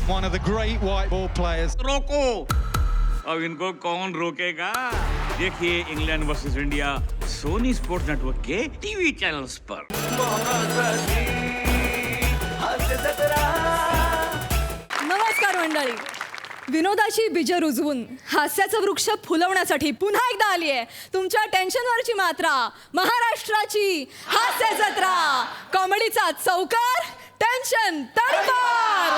one of the great white ball players. रोको, अब इनको कौन रोकेगा? देखिए England versus India Sony sports network के टीवी चैनल्स पर। नमस्कार मंडळी. विनोदाची बीज रुजवून हास्याचं वृक्ष फुलवण्यासाठी पुन्हा एकदा आली आहे तुमच्या टेन्शनवरची मात्रा, महाराष्ट्राची हास्य जत्रा. कॉमेडीचा चौकार, टेन्शन तडपार.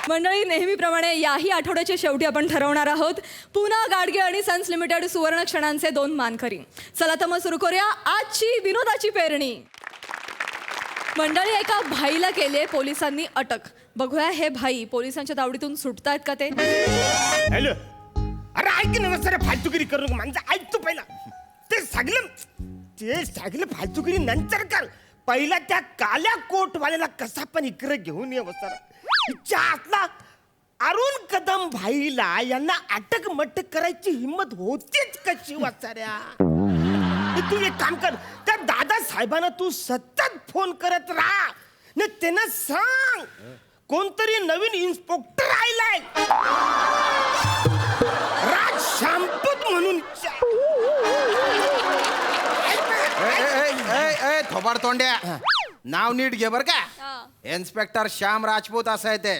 मंडळी, नेहमीप्रमाणे याही आठवड्याच्या शेवटी आपण ठरवणार आहोत पुन्हा गाडगे आणि सन्स लिमिटेड सुवर्ण क्षणांचे 2 मानकरी. चला तर मग सुरू करूया आजची विनोदाची पेरणी. मंडळी, एका भाईला केले पोलिसांनी अटक. बघूया हे भाई पोलिसांच्या तावडीतून सुटतायत का ते. हॅलो, अरे ऐक ना सर, फालतुगिरी करू नको. माझं ऐक तू पहिला. ते सगळं फालतुगिरी नंतर कर. पहिला त्या काल्या कोटवाल्याला कसा पण इकडे घेऊन ये सर. इच्छा असला अरुण कदम भाईला यांना अटक मटक करायची हिंमत होतीच कशी वाचाऱ्या. तू एक काम कर, त्या दादा साहेबांना तू सतत फोन करत राहा न. त्यांना सांग कोणतरी नवीन इन्स्पेक्टर आलाय, राज शांपूत म्हणून. थोबाड तोंड्या, नाव नीट घे बर का. इन्स्पेक्टर श्याम राजपूत असं आहे ते.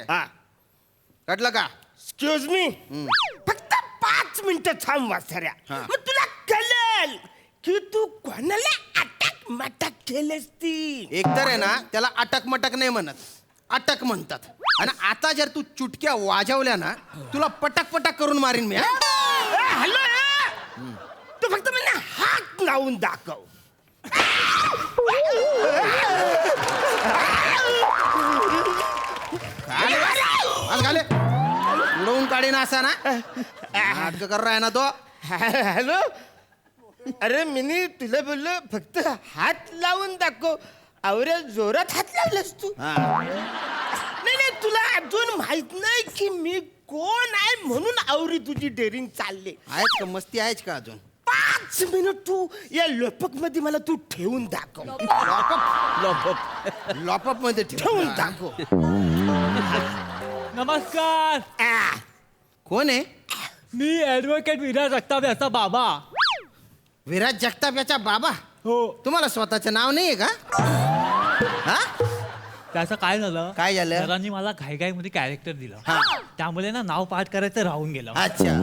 कटलं का? एक्सक्यूज मी, फक्त 5 मिनिटं थांब वासऱ्या. मग तुला कळेल की तू कोणाला अटक मटक केलेस ती. एकतर आहे ना, त्याला अटक मटक नाही म्हणत, अटक म्हणतात. आणि आता जर तू चुटक्या वाजवल्या ना, तुला पटक पटक करून मारीन मी. हॅलो, तू फक्त मला हात लावून दाखव. घाले उडवून काढीन असा ना. नाटक कर रहा है ना तो. हॅलो, अरे मिनी तुला बोललो फक्त हात लावून दाखव. आवऱ्या जोरात हात लावलास तू. नाही, तुला अजून माहित नाही की मी कोण आहे म्हणून आवरी तुझी डेअरिंग चालले. आहेच का मस्ती आहेच का अजून? 5 मिनिट तू या लोपक मध्ये मला तू ठेवून दाखव. लॉपअप मध्ये ठेवून दाखव. नमस्कार. कोण आहे? मी ॲडव्होकेट विराज जगताप याचा बाबा. विराज जगताप याचा बाबा? हो. तुम्हाला स्वतःचं नाव नाहीये का? हा? त्याचं काय झालं? काय झालं? सरांनी मला घाईघाईमध्ये कॅरेक्टर दिलं. हा. त्यामुळे ना नाव पाठ करायचं राहून गेलं. अच्छा,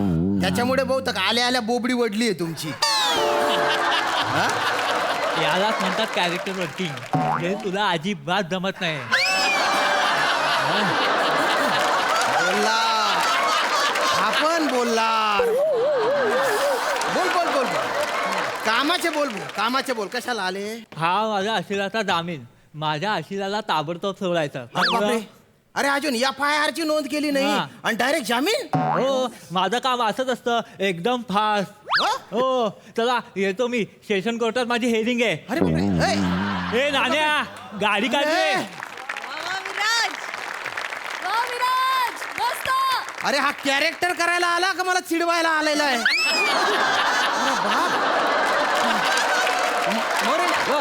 त्याच्यामुळे बहुतेक आल्या आल्या बोबडी वडली आहे तुमची. यालाच म्हणतात कॅरेक्टर वर्किंग. हे तुला अजिबात जमत नाही. बोलला आपण बोलला. बोल बोल बोल बोल. कामाचे बोल बोल, कामाचे बोल. कशाला आले? हा माझ्या अशिलाचा जामीन. माझ्या अशिलाला ताबडतोब सोडायचं. बापरे. अरे अजून FIR ची नोंद केली नाही हा. आणि डायरेक्ट जामीन? हो, माझं काम असंच असतं, एकदम फास्ट. हो, चला येतो मी. सेशन कोर्टात माझी हेरिंग आहे. अरे बापरे. हे नाण्या, गाडी काढले. अरे हा कॅरेक्टर करायला आला का मला चिडवायला आलेला आहे? अरे बाप. मोरे, हो,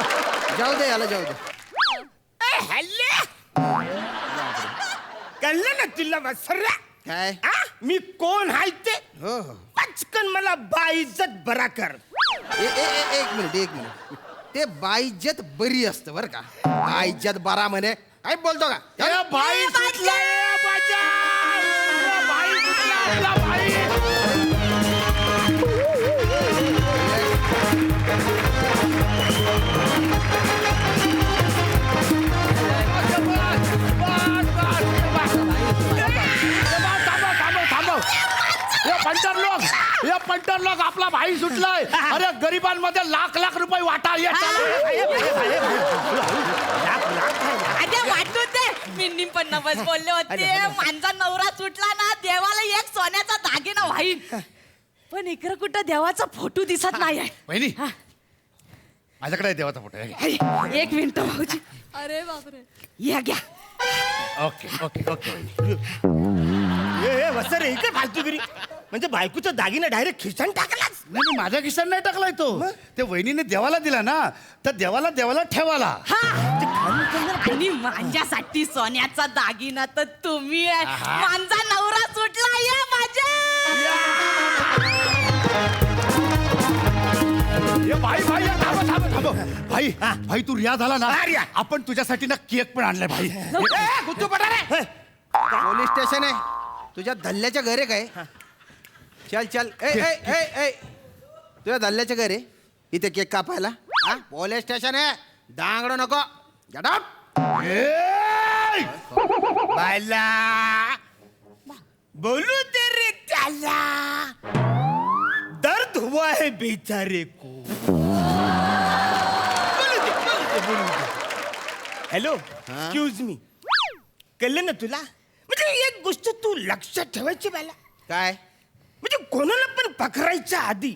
जाऊ दे याला, जाऊ दे. कळलं ना तुला वासऱ्या? काय? मी कोण आहे ते? हो हो. पचकन मला बाइज्जत बरा कर. एक मिनिट. ते बाइज्जत बरी असतं बरं का. बाइज्जत बरा म्हणे काय बोलतो का? ए बाई सुटला, ए बाजा! ए बाई सुटला, ए बाई! पंटर लोक आपला भाई सुटलाय. अरे गरिबांमध्ये लाख लाख रुपये वाटा येत. वाटू ते मी निम्पन्नावच बोलले होते. माझा नवरा सुटला ना, देवाला एक सोन्याचा दागिना व्हाईल. पण इकडं कुठं देवाचा फोटो दिसत नाही आहे. बहिणी, माझ्याकडे देवाचा फोटो आहे. एक मिनिट भाऊजी. अरे बापरे, या घ्या. Okay okay okay. ए वसरे, हे काय फालतूगिरी? म्हणजे बायकोचा दागिना डायरेक्ट खिशान टाकलास? नाही मी माझ्या खिशात नाही टाकलाय तो ते वहिनीने देवाला दिला ना तर देवाला ठेवाला. आणि माझ्यासाठी सोन्याचा दागिना तर तुम्ही आहे. माझा नवरा सुटला या माझ्या. ए, भाई भाई या, थांबा, थांबा, थांबा. भाई भाई तू रिया झाला ना आपण तुझ्यासाठी ना केक पण आणलाय भाई. गुत्तू पटा रे पोलीस स्टेशन आहे तुझ्या धल्ल्याच्या घरे काय चल चल ए ए ए ए तुझ्या धल्ल्याच्या घरे इथे केक कापायला हा पोलीस स्टेशन आहे दांगडो नको गेट आउट. बाला बोलू दे रे त्याला दर्द हुआ है बेचारे को. हॅलो एक्सक्यूज मी कळलं ना तुला म्हणजे एक गोष्ट तू लक्षात ठेवायची बाला काय म्हणजे कोणाला पण पकडायच्या आधी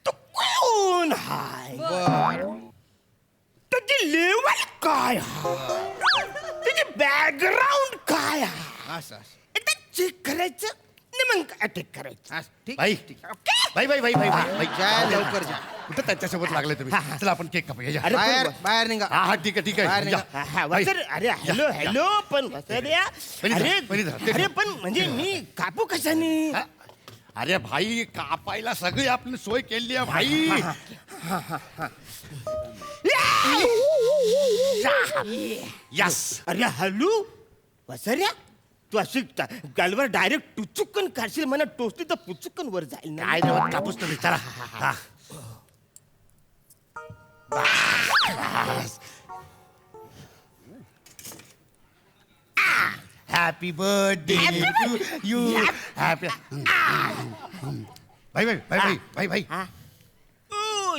तो कोण हाय त्याची लेवल काय हाय त्याची बॅकग्राऊंड काय हाय असं असं. एकदा चेक करायचं आणि मग अटॅक करायचं. असं. ठीक भाई भाई भाई भाई भाई भाई जा लवकर जा कुठं त्यांच्यासोबत लागले तुम्ही चला आपण केक कापूया. अरे बाहेर पण- बाहेर निघा हा हा ठीक आहे ठीक बाहेर आहे निघा. या. हा, भाई, वसर, अरे हॅलो हॅलो पण वसर्या पहिली अरे धर, पहिली धर, ते अरे धर. पण म्हणजे मी कापू कशाने हा? अरे भाई कापायला सगळी आपली सोय केली आहे भाई. यस अरे हॅलो वसर्या तू अशी गालवर डायरेक्ट टुचुकन काढशील मला टोचली तर पुचुकन वर जाईल ना. काय नाही कापूस तुम्ही चला हा. Happy birthday to you happy भाई भाई भाई भाई भाई भाई ओ,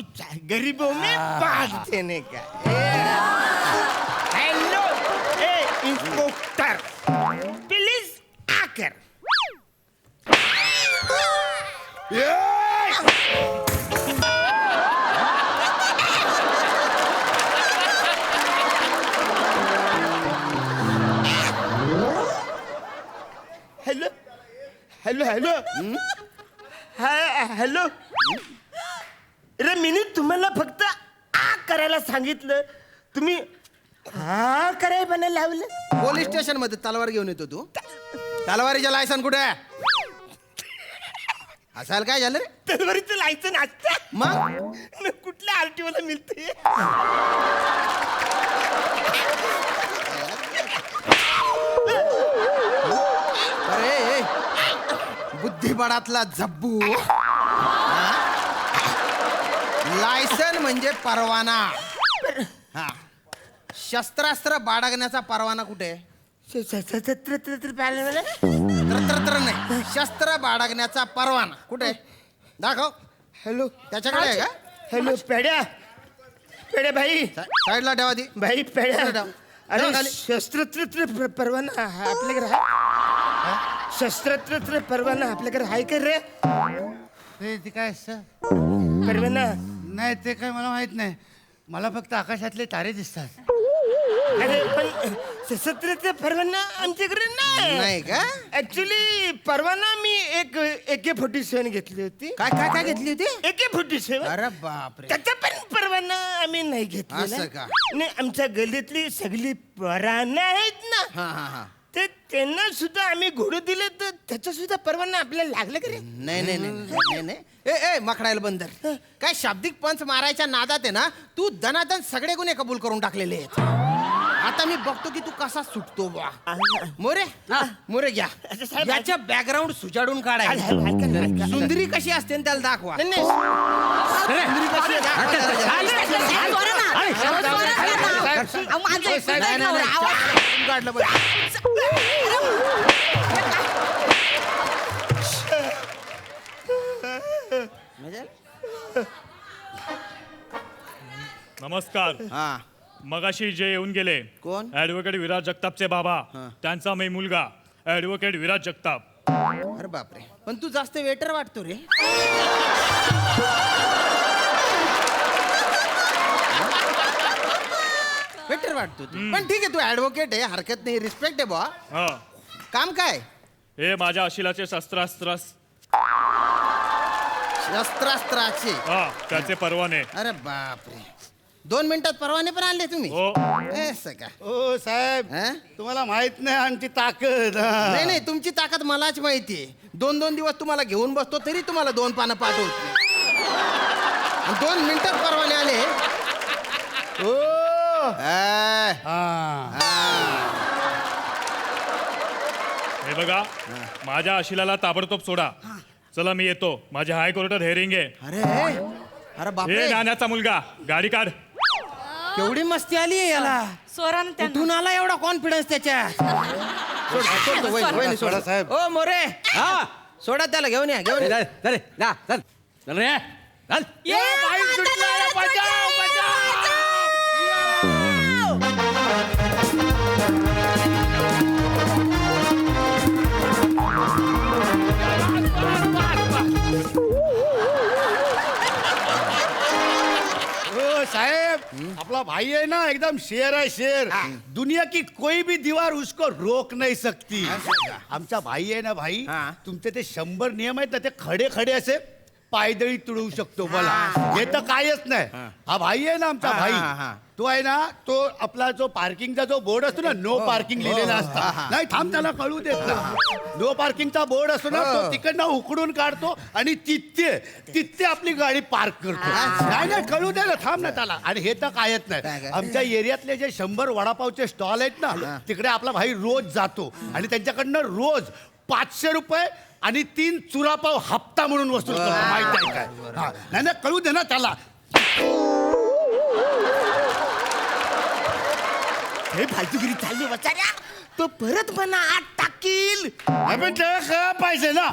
गरीबों में बात देने का. हेलो ए इंस्पेक्टर प्लीज आकर. हॅलो हॅलो हॅलो हॅलो अरे मी तुम्हाला फक्त आ करायला सांगितलं तुम्ही हा करायला मला लावलं. पोलीस स्टेशन मध्ये तलवार घेऊन येतो तू तलवारीच्या लायसन कुठे आहे असायला काय झालं रे तलवारीचं लायसन असतं मग कुठल्या आरटीओला मिळते. अरे ए, बुद्धिबळातला झब्बू लायसन म्हणजे परवाना हा शस्त्रास्त्र बाळगण्याचा परवाना कुठे आहे? तर नाही शस्त्र बाळगण्याचा परवाना कुठे आहे? दाखव हॅलो त्याच्याकडे आहे का हॅलो पेड्या पेड्या भाई साईडला ठेवा ती भाई पेड्या ठेवा. ठेवा अरे खाली. शस्त्र परवाना आपल्याकडे आहे शस्त्र परवाना आपल्याकडे आहे का रे ते काय असतं? परवाना नाही ते काय मला माहित नाही मला फक्त आकाशातले तारे दिसतात. अरे पण सशस्त्र परवाना आमच्याकडे नाही नाही का ऍक्च्युली परवाना मी एक AK-47 घेतली होती. काय काय काय घेतली होती AK-47 अरे बापरे त्याचा पण परवाना आम्ही नाही घेतला असं का? नाही आमच्या गल्लीतली सगळी परानं आहेत ना हा हा हा ते त्यांना सुद्धा आम्ही घोडं दिलं तर त्याचा सुद्धा परवाना आपल्याला लागलं का रे. नाही नाही नाही नाही नाही ए ए मखडायला बंदर काय शाब्दिक पंच मारायच्या नादात आहे ना तू दनादन सगळे गुन्हे कबूल करून टाकलेले आहेत आता मी बघतो की तू कसा सुटतो बा मोरे मोरे घ्या अच्छा, साहेब, याच्या बॅकग्राऊंड सुजाडून ऐका काढायला ना, ऐका ना. सुंदरी कशी असते न त्याला दाखवा नाही, नाही. सुंदरी कशी आहे दाखवा जरा. नाही, नाही, नाही. चहा काढलं पाहिजे. नमस्कार हा मगाशी जे येऊन गेले कोण? ऍडव्होकेट विराज जगतापचे बाबा हा. त्यांचा मी मुलगा ऍडव्होकेट विराज जगताप. अरे बापरे पण तू जास्त वेटर वाटतो रे वेटर वाटतो तू पण ठीक आहे तू ऍडव्होकेट आहे हरकत नाही रिस्पेक्ट आहे बा हा. काम काय हे माझ्या अशिलाचे शस्त्रास्त्र शस्त्रास्त्राचे हा त्याचे परवाने. अरे बापरे 2 मिनिटात परवाने पण आणले तुम्ही हो. असं का ओ साहेब हा? तुम्हाला माहित नाही आमची ताकद हा. नाही नाही तुमची ताकद मलाच माहितीये 2-2 दिवस तुम्हाला घेऊन बसतो तरी तुम्हाला 2 पानं पाठवत नाही. 2 मिनिटात परवाने आले ओ आ, हा. हे बघा माझ्या आशिलाला ताबडतोब सोडा. चला मी येतो. माझ्या हायकोर्टात हेरिंग आहे. अरे अरे हे बापरे नाण्याचा मुलगा गाडी काढ. केवढी मस्ती आली आहे याला स्वरानं त्यांना कुठून आला एवढा कॉन्फिडन्स त्याच्या सोड, वहिनी, सोड. साहेब. ओ मोरे हा सोडा त्याला घेऊन या घेऊन या. ये, माझा नवरा सुटला! ओ साहेब अपना भाई है ना एकदम शेर है शेर. दुनिया की कोई भी दीवार उसको रोक नहीं सकती. आमचा भाई आहे ना भाई हा. तुमचे ते 100 नियम आहेत ना ते खडे खडे असे पायदळी तुडवू शकतो मला. हे तर कायच नाही. हा भाई आहे ना आमचा हा, भाई हा, हा. तो आहे ना तो आपला जो पार्किंगचा जो बोर्ड असतो ना नो पार्किंग लिहिलेला असता नाही थांब त्याला कळू देत ना. नो पार्किंगचा बोर्ड असतो ना तो तिकडनं उकडून काढतो आणि तिथे आपली गाडी पार्क करतो. नाही नाही कळू दे ना थांब ना त्याला. आणि हे तर कायच काय नाही काय? आमच्या एरियातले जे 100 वडापावचे स्टॉल आहेत ना तिकडे आपला भाई रोज जातो आणि त्यांच्याकडनं रोज 500 रुपये आणि 3 चुरापाव हप्ता म्हणून वसूल करतो. माहित आहे काय हा. नाही नाही कळू दे ना त्याला. हे फालतूगिरी चालली वचाऱ्या तो परत मला आत टाकील. आपण त्याला कळा पाहिजे ना.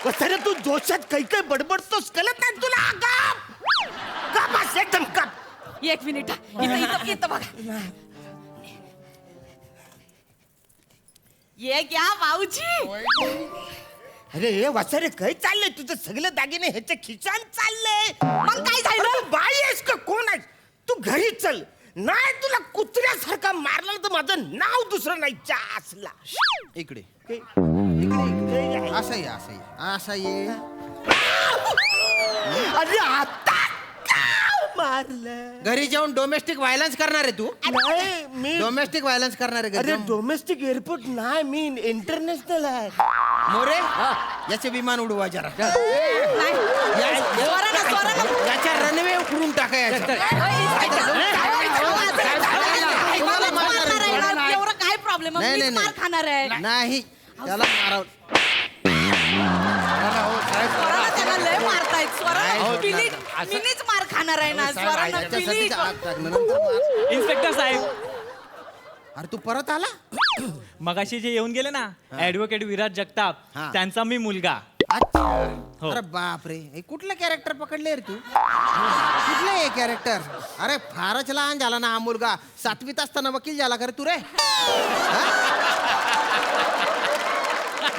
वचाऱ्या तू जोशात काही काही बडबडतोस कळत नाही तुला. का बस एकदम का. एक मिनिट इथं बघा. ये घ्या भाऊजी. अरे हे वचारे काय चाललंय तुझं सगळं दागिने ह्याच्या खिशात चाललंय. मग काय झालं? अरे तू बाई आहेस का कोण आहेस तू घरी चल. नाही तुला कुत्र्यासारखा मारला तर माझं नाव दुसरं नाही असला. इकडे इकडे असं ये असं ये असं ये. अरे आता का मारलं. घरी जाऊन डोमेस्टिक व्हायलन्स करणार आहे तू नाही मी डोमेस्टिक व्हायलन्स करणार आहे घरी अरे जाऊन? डोमेस्टिक एअरपोर्ट नाही मी इंटरनॅशनल आहे. मोरे याचे विमान उडवा जरा स्वरानं याच्या रनवे उखडून टाका याच्या. एवढं काय प्रॉब्लेम नाही, नाही, मार नाही. खाणार आहे. नाही त्याला माराव. स्वरानं त्याला लय मारतायत. स्वरानं नाही, पिली मिनीच मार खाणार आहे ना. स्वरानं याच्यासाठी पिली. आग टाकणं, नंतर मार. इन्स्पेक्टर साहेब अरे तू परत आला मगाशी जे येऊन गेले ना ऍडव्होकेट विराज जगताप हा. त्यांचा मी मुलगा. अच्छा हो. अरे बापरे हे कुठलं कॅरेक्टर पकडले रे तू कुठलं हे कॅरेक्टर. अरे फारच लहान झाला ना हा मुलगा. 7वीत असताना वकील झाला का रे तू रे हा?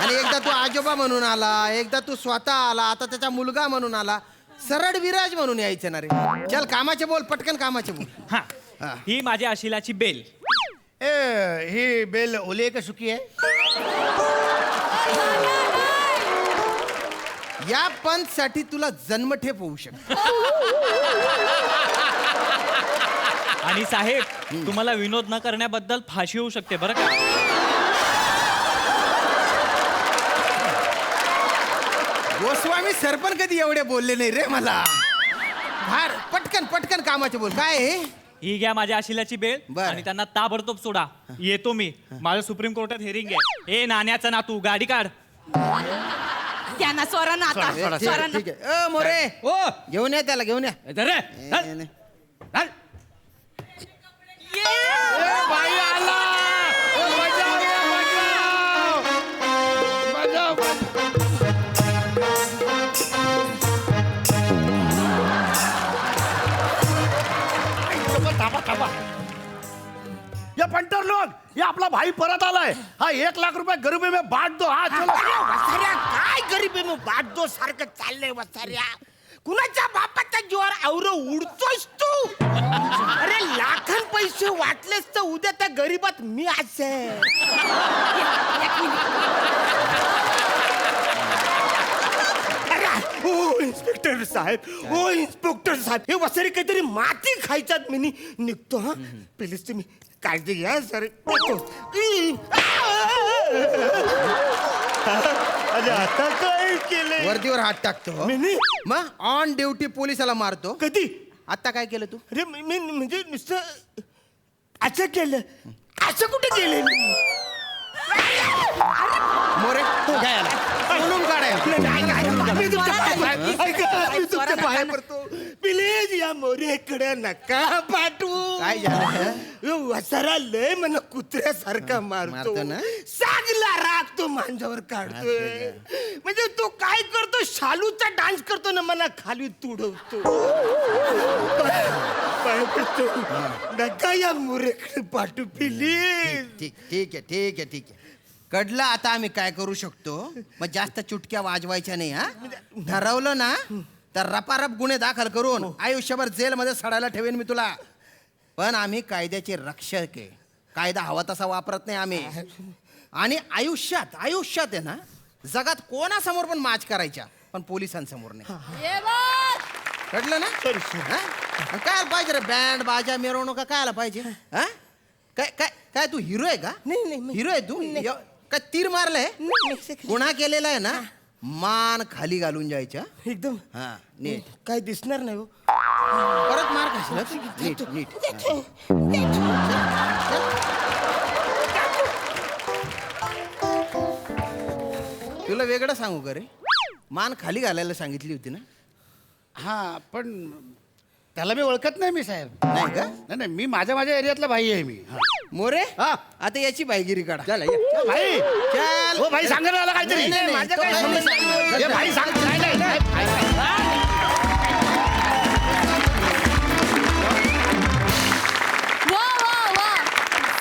आणि एकदा तू आजोबा म्हणून आला एकदा तू स्वतः आला आता त्याचा मुलगा म्हणून आला. सरळ विराज म्हणून यायचं ना रे. चल कामाचे बोल पटकन कामाचे बोल. हा हा. ही माझ्या आशिलाची बेल. ए ही बेल ओली आहे का सुकी आहे. या पंचसाठी तुला जन्मठेप होऊ शकते. आणि साहेब तुम्हाला विनोद न करण्याबद्दल फाशी होऊ शकते बरं का. गोस्वामी सर पण कधी एवढे बोलले नाही रे मला. फार पटकन पटकन कामाचे बोल. काय आहे? ही घ्या माझ्या आशिलाची बेल बरं. आणि त्यांना ताबडतोब सोडा. येतो मी. माझं सुप्रीम कोर्टात हेरिंग आहे. ए नाण्याचा नातू गाडी काढ. त्यांना स्वरानं आता ठीक आहे, स्वरानं ठीक आहे. ओ मोरे ओ घेऊन या त्याला घेऊन या. चल. नाही. बाई आला. ओ, बजाव, बजाव. बजाव. थांबा थांबा. या पंटर लोग ये आपला भाई परत आलाय. हा 1 लाख रुपये गरीबी में बांट दो. हा चलो. अरे वसाऱ्या काय गरीबी मग बाट दो सारखं चाललंय वसाऱ्या. कुणाच्या बापाच्या जीवावर औरं उडतोयस तू. अरे लाखां पैसे असं वाटलेस तर उद्या त्या गरीबात मी असेल. हो इन्स्पेक्टर साहेब, हो इन्स्पेक्टर साहेब, हे वसरी काहीतरी माती खायच्यात मी निघतो. हा प्लीज तुम्ही काळजी घ्या सर. अरे आता काय केलंय? वर्दीवर हात टाकतो मी मग ऑन ड्युटी पोलिसाला मारतो. कधी? आता काय केलं तू? अरे मी म्हणजे नुसतं असं केलं. असं कुठे केलं मी? मोरे काय आला? बोलून काढाय मी तुमच्या पाया पडतो. प्लीज या मोरेकडे नका पाठवू. काय झालं? वसारा लय मला कुत्र्यासारखा मारतो मारतो ना? सागला राग तो माझ्यावर काढतोय. म्हणजे तो काय करतो, शालूचा डान्स करतो ना, मला खाली तुडवतो. पाया पडतो नका या मोरेकडे पाठवू प्लीज. ठीक आहे कळलं. आता आम्ही काय करू शकतो, मग जास्त चुटक्या वाजवायच्या नाही. हा ठरवलं ना तर रपारप गुन्हे दाखल करून आयुष्यभर जेलमध्ये सडायला ठेवेन मी तुला. पण आम्ही कायद्याचे रक्षक आहे. कायदा हवा तसा वापरत नाही आम्ही. आणि आयुष्यात आहे ना, जगात कोणासमोर पण माच करायच्या, पण पोलिसांसमोर नाही. ये बघ. कळलं ना? हा? काय पाहिजे रे, बँड बाजा मिरवणूक काय आला पाहिजे? हा? काय काय काय तू हिरो आहे का? नाही. हिरो आहे तू? काय तीर मारलंय? गुन्हा केलेला आहे ना, मान खाली घालून जायच्या. एकदम हा नीट. काय दिसणार नाही हो. परत मार कशाला? नीट तुला वेगळं सांगू का रे? मान खाली घालायला सांगितली होती ना. हा पण त्याला मी ओळखत नाही मी साहेब. नाही का? नाही मी माझ्या एरियातला भाई आहे मी. हा. मोरे हा. आता याची बाईगिरी काढा. भाई चल. हो भाई सांगा मला काहीतरी. नाही, माझं तो काय काही संबंध नाही. नाही. हे भाई सांग. नाही. वा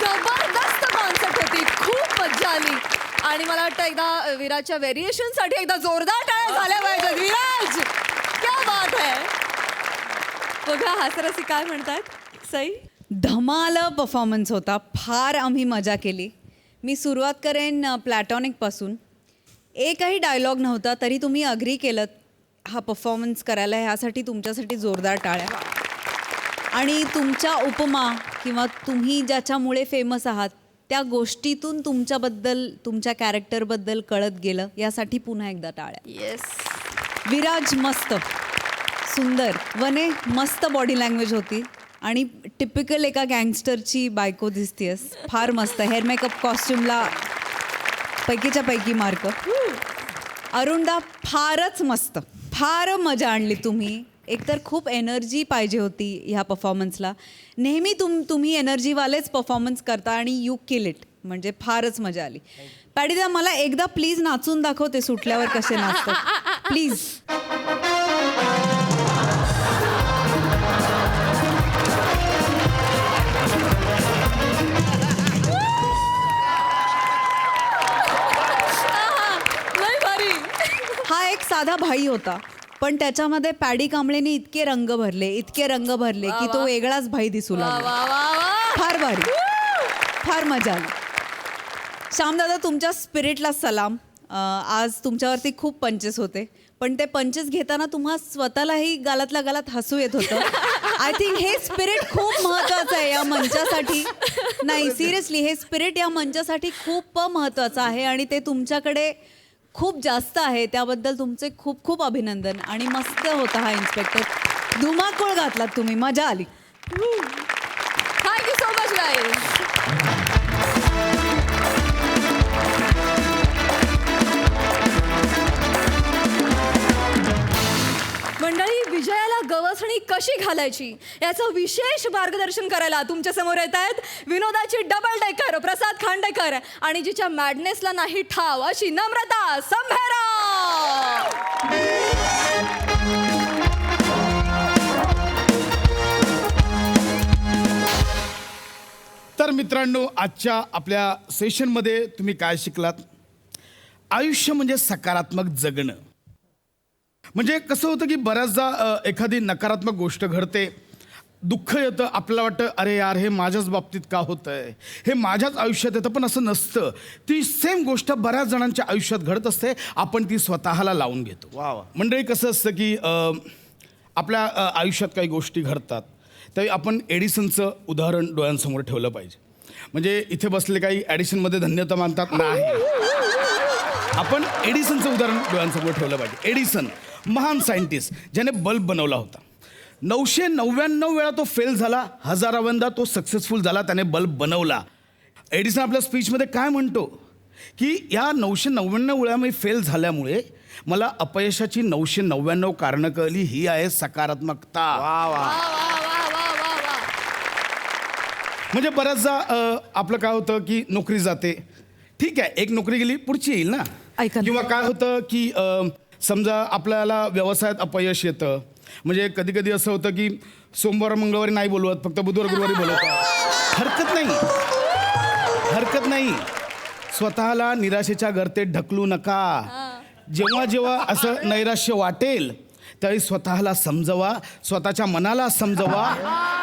जबरदस्त कॉन्सेप्ट होती. खूप मज्जा आली. आणि मला वाटतं एकदा विराजच्या व्हेरिएशन साठी एकदा जोरदार टाळ्या झाल्या पाहिजेत. विराज क्या बात है. बघा हास्यरसी काय म्हणतात. सई धमाल परफॉर्मन्स होता. फार आम्ही मजा केली. मी सुरुवात करेन प्लॅटॉनिकपासून. एकही डायलॉग नव्हता तरी तुम्ही अग्री केलं हा परफॉर्मन्स करायला. ह्यासाठी तुमच्यासाठी जोरदार टाळ्या. आणि तुमच्या उपमा किंवा तुम्ही ज्याच्यामुळे फेमस आहात त्या गोष्टीतून तुमच्याबद्दल, तुमच्या कॅरेक्टरबद्दल कळत गेलं, यासाठी पुन्हा एकदा टाळ्या. येस. विराज मस्त, सुंदर. वने मस्त बॉडी लँग्वेज होती आणि टिपिकल एका गँगस्टरची बायको दिसतेस. फार मस्त. हेअर मेकअप कॉस्ट्युमला पैकीच्या पैकी मार्क. अरुणदा फारच मस्त. फार मजा आणली तुम्ही. एकतर खूप एनर्जी पाहिजे होती ह्या परफॉर्मन्सला. नेहमी तुम्ही एनर्जीवालेच परफॉर्मन्स करता आणि यू किल इट. म्हणजे फारच मजा आली. पॅडीदा मला एकदा प्लीज नाचून दाखवते सुटल्यावर कसे नाचतात प्लीज. लय भारी. हा एक साधा भाई होता पण त्याच्यामध्ये पॅडी कांबळेने इतके रंग भरले की तो वेगळाच भाई दिसू लागला. वा. फार भारी. फार मजा आली. श्यामदादा तुमच्या स्पिरिटला सलाम. आज तुमच्यावरती खूप पंचेस होते पण ते पंचेस घेताना तुम्हा स्वतःलाही गालातल्या गालात हसू येत होतं. आय थिंक हे स्पिरिट खूप महत्त्वाचं आहे या मंचासाठी. नाही सिरियसली हे स्पिरिट या मंचासाठी खूप महत्त्वाचं आहे आणि ते तुमच्याकडे खूप जास्त आहे. त्याबद्दल तुमचे खूप खूप अभिनंदन. आणि मस्त होता हा इन्स्पेक्टर. धुमाकूळ घातलात तुम्ही. मजा आली. Thank you so much guys. मंडळी, विजयाला गवसणी कशी घालायची याचं विशेष मार्गदर्शन करायला तुमच्या समोर येत आहेत विनोदाची डबल डेकर प्रसाद खांडेकर आणि जिच्या मॅडनेसला नाही ठाव अशी नम्रता संभेरा. तर मित्रांनो, आजच्या आपल्या सेशनमध्ये तुम्ही काय शिकलात? आयुष्य म्हणजे सकारात्मक जगणं. म्हणजे कसं होतं की बऱ्याचदा एखादी नकारात्मक गोष्ट घडते, दुःख येतं, आपल्याला वाटतं अरे यार हे माझ्याच बाबतीत का होतंय, हे माझ्याच आयुष्यात येतं, पण असं नसतं. ती सेम गोष्ट बऱ्याच जणांच्या आयुष्यात घडत असते, आपण ती स्वतःला लावून घेतो. वा वा. मंडळी कसं असतं की आपल्या आयुष्यात काही गोष्टी घडतात, त्यावेळी आपण एडिसनचं उदाहरण डोळ्यांसमोर ठेवलं पाहिजे. म्हणजे इथे बसले काही ॲडिशनमध्ये धन्यता मानतात नाही, आपण एडिसनचं उदाहरण डोळ्यांसमोर ठेवलं पाहिजे. एडिसन महान सायंटिस्ट ज्याने बल्ब बनवला होता. 999 वेळा तो फेल झाला, 1000व्यांदा तो सक्सेसफुल झाला, त्याने बल्ब बनवला. एडिसन आपल्या स्पीचमध्ये काय म्हणतो की या 999 वेळा मी फेल झाल्यामुळे मला अपयशाची 999 कारणं कळली, ही आहे सकारात्मकता. वा वा. म्हणजे बऱ्याचदा आपलं काय होतं की नोकरी जाते, ठीक आहे, एक नोकरी गेली पुढची येईल ना. ऐका ना. किंवा काय होतं की समजा आपल्याला व्यवसायात अपयश येतं. म्हणजे कधी कधी असं होतं की सोमवार मंगळवारी नाही बोलवत, फक्त बुधवार गुरुवारी बोलवतात. हरकत नाही. स्वतःला निराशेच्या गर्तेत ढकलू नका. जेव्हा जेव्हा असं नैराश्य वाटेल त्यावेळी स्वतःला समजवा, स्वतःच्या मनाला समजवा.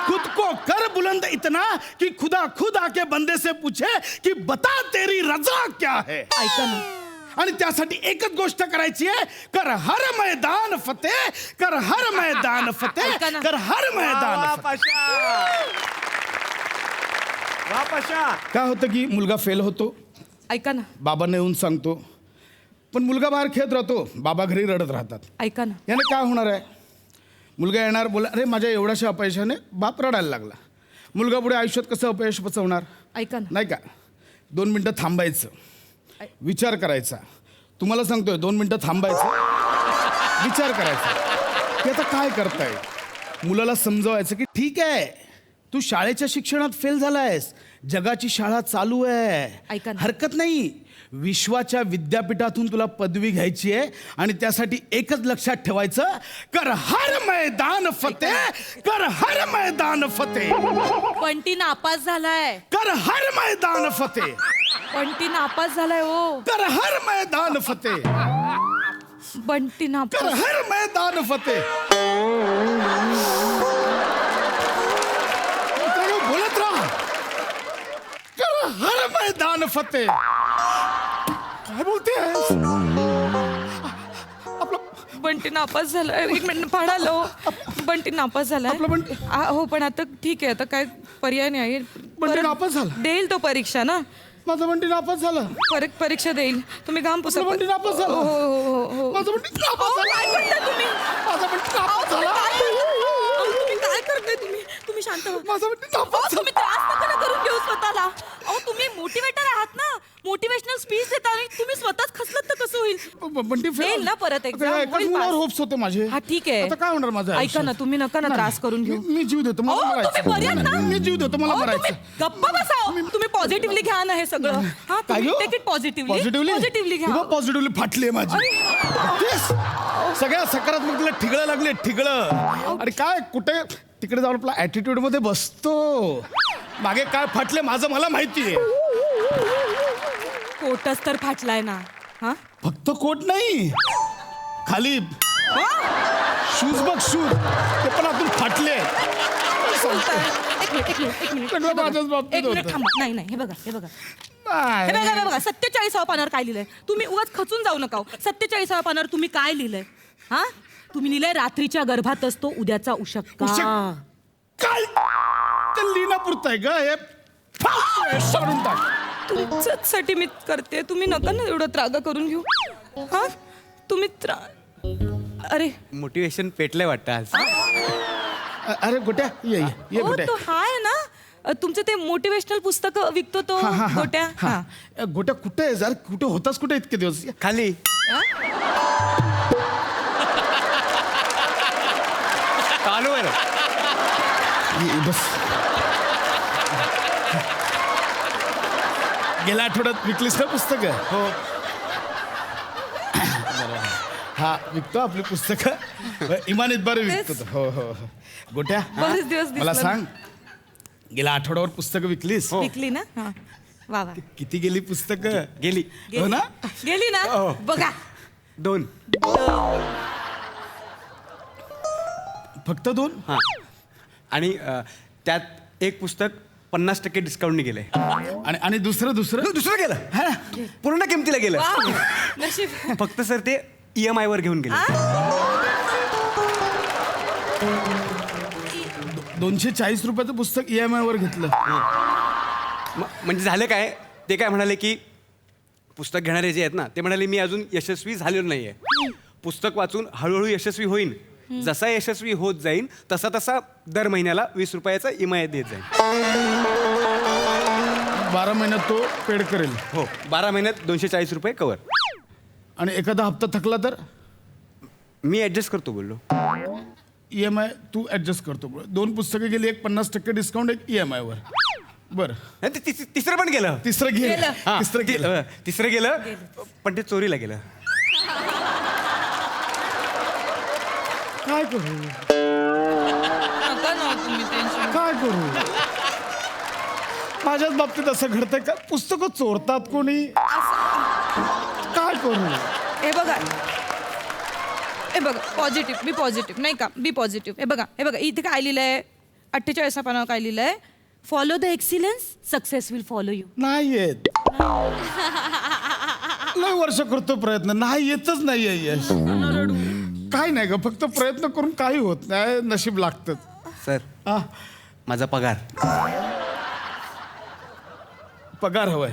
खुद को कर बुलंद इतना कि खुदा खुद आके बंदे से पूछे कि बता तेरी रजा क्या है. ऐका ना. आणि त्यासाठी एकच गोष्ट करायची आहे, कर हर मैदान फतेह, कर हर मैदान फतेह, ऐका ना. कर हर मैदान फतेह. काय होतं की मुलगा फेल होतो, ऐका ना. बाबांना येऊन सांगतो, पण मुलगा बाहेर खेळत राहतो, बाबा घरी रडत राहतात. ऐका ना. याने काय होणार आहे? मुलगा येणार, बोला अरे माझ्या एवढ्याशा अपयशाने बाप रडायला लागला. मुलगा पुढे आयुष्यात कसं अपयश पचवणार? ऐका ना. नाही का? 2 मिनटं थांबायचं, विचार करायचा. तुम्हाला सांगतोय 2 मिनटं थांबायचं, विचार करायचा की आता काय करताय. मुलाला समजवायचं की ठीक आहे, तू शाळेच्या शिक्षणात फेल झालायस, जगाची शाळा चालू आहे, ऐका ना. हरकत नाही. विश्वाच्या विद्यापीठातून तुला पदवी घ्यायची आहे आणि त्यासाठी एकच लक्षात ठेवायचं, कर हर मैदान फतेह, कर हर मैदान फतेह, बंटी नापास झालाय. कर हर मैदान फतेह, बंटी नापास झालाय हो. कर हर मैदान फतेह, बंटी कर नापास. हर मैदान फतेह. मित्रांनो, बोलत राहा, कर हर मैदान फतेह. काय बोलते बंटी नापास झालाय. एक मिनिट पाडालो. बंटी नापास झालाय. आपलं बंटी- हो, पण आता ठीक आहे, आता काय पर्याय नाही. बंटी परत नापास झाला? देईल तो परीक्षा ना, माझं बंटी नापास झालं. परत परीक्षा देईल. तुम्ही घाम पुसा. आपलं बंटी नापास झालं? हो हो हो हो. माझं बंटी नापास अहो, झालं. काय करताय तुम्ही? माझं बंटी नापास झालं. अहो, तुम्ही काय करताय? तुम्ही शांत व्हा. माझं बंटी नापास अहो, तुम्ही त्रास नका ना करून घेऊ स्वतःला. अहो, तुम्ही मोटिवेटर आहात ना, मोटिवेशनल स्पीच देता आणि तुम्ही स्वतःच खचलत तर कसं होईल? बंटी देईल ना परत exam, होईल pass. होप्स होते माझे. हा, ठीक आहे. आता काय होणार माझं ऐका आयुष्यात? ना, तुम्ही नका ना त्रास करून घेऊ. मी जीव देतो, मला अहो, तुम्ही मरायचं. बरे आहेत ना? मी जीव देतो, मला अहो, मरायचं. तुम्ही गप्पा बसा. तुम्ही पॉझिटिव्हली घ्या ना हे सगळं. हा, काय तुम्ही हो? टेक इट पॉझिटिव्हली घ्या. पॉझिटिव्हली फाटली आहे माझी. तेच. सगळ्या सकारात्मकला ठिगळं लागले, ठिगळं. आणि काय कुठे तिकडे जाऊन आपला ऍटिट्यूड मध्ये बसतो. मागे काय फाटले माझं मला माहितीये. कोटच तर फाटलाय ना. हा, फक्त कोट नाही, खाली शूज बघ, शूज ते पण आतून फाटले. एक मिनिट सगळं माझ्याच बाबतीत एक मिनिट होतं. थांबा. नाही, हे बघा हे नाही. बघा 47व्या पानावर काय लिहिलंय. तुम्ही उगाच खचून जाऊ नका. 47व्या पानावर तुम्ही काय लिहिलंय? हा, तुम्ही लिहिलंय रात्रीच्या गर्भात असतो उद्याचा उशक्का. काय ते लिहिण्यापुरतं आहे ग हे. सोडून टाक. तुमच्यासाठी मी करते, तुम्ही नका ना एवढं त्रागा करून घेऊ. हा, तुम्ही अरे मोटिवेशन पेटलंय वाटतं आज. अरे गोट्या ये हो, गोट्या. तो हा आहे ना, तुमचं ते मोटिवेशनल पुस्तक विकतो तो गोट्या. हा, गोट्या कुठे आहे जर कुठे होतास कुठे इतके दिवस? खाली चालू आहे ना. बस. गेल्या आठवड्यात विकलीस ना पुस्तक? हो. हा, विकतो आपली पुस्तकं इमानीत बरं विकतो तो. हो हो हो. गोट्या, बरेच दिवस मला दिसलं सांग, गेल्या आठवड्यावर पुस्तकं विकलीस? विकली ना. हा, वा वा. किती गेली पुस्तकं? गेली हो ना? गेली ना. हो. बघा 2. फक्त 2? हा. आणि त्यात एक पुस्तक 50% डिस्काउंटने गेलंय. आणि दुसरं दुसरं गेलं हा पूर्ण किमतीला गेलं. नशीब. फक्त सर ते EMI वर घेऊन गेले. 240 रुपयाचं पुस्तक EMI वर घेतलं. म्हणजे झालं काय ते काय म्हणाले की पुस्तक घेणारे जे आहेत ना ते म्हणाले मी अजून यशस्वी झालेलो नाहीये. पुस्तक वाचून हळूहळू यशस्वी होईन. जसा यशस्वी होत जाईन तसा तसा दर महिन्याला 20 रुपयाचा EMI देत जाईल. 12 महिन्यात तो पेड करेल. हो 12 महिन्यात 240 रुपये कवर. आणि एखादा हप्ता थकला तर मी ऍडजस्ट करतो बोललो. EMI तू ऍडजस्ट करतो. 2 पुस्तकं गेली, एक 50% डिस्काउंट, एक EMI वर. बरं. नाही, तिसरं पण गेलं. तिसरं गेलं. हा, तिसरं तिसरं गेलं पण ते चोरीला गेलं. काय करू काय करू माझ्याच बाबतीत असं घडतंय का? पुस्तकं चोरतात कोणी? काय करू? हे बघा पॉझिटिव्ह, बी पॉझिटिव्ह, नाही का, बी पॉझिटिव्ह. हे बघा इथे काय लिहिलंय, 48 पानावर काय लिहिलंय, follow the excellence, success will follow you. नाही येत. लय वर्ष करतो प्रयत्न, नाही येतच नाहीये यश. काय नाही ग, फक्त प्रयत्न करून काही होत नाही, नशीब लागतं. सर माझा पगार हवाय